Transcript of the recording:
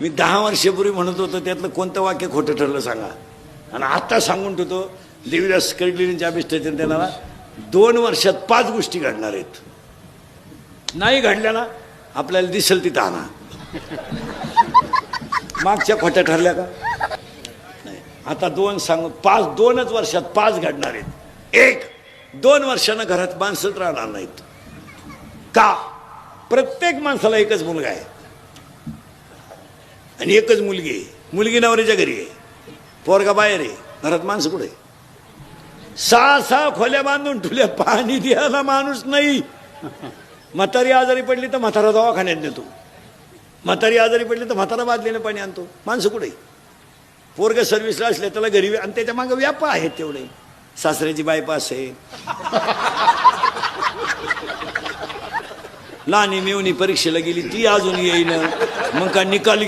मी 10 वर्षापूर्वी म्हणत होतो त्यातलं कोणतं वाक्य खोटं ठरलं सांगा. आणि आता सांगून ठेवतो देवीदास कडलिंच्या अभिष्टाच्या त्यांना 2 वर्षात 5 गोष्टी घडणार आहेत. नाही घडल्या ना आपल्याला दिसेल तिथं आणा. मागच्या खोट्या ठरल्या का नाही. आता 2 सांगू 5 2च वर्षात 5 घडणार आहेत. 1 2 वर्षानं घरात माणसंच राहणार नाहीत. का? प्रत्येक माणसाला एकच मुलगा आहे आणि एकच मुलगी आहे. मुलगी नवऱ्याच्या घरी आहे, पोरगा बाहेर आहे, घरात माणसं कुठे? 6 खोल्या बांधून ठेवल्या, पाणी द्यायला माणूस नाही. म्हातारी आजारी पडली तर म्हातारा दवाखान्यात नेतो, म्हातारी आजारी पडली तर म्हातारा बादलीने पाणी आणतो. माणसं कुठे? पोरग सर्व्हिसला असले त्याला घरी, आणि त्याच्या मागे व्यापा आहेत तेवढे. सासऱ्याची बायपास आहे, लहानी मेवणी परीक्षेला गेली ती अजून येईन, मग का निकाल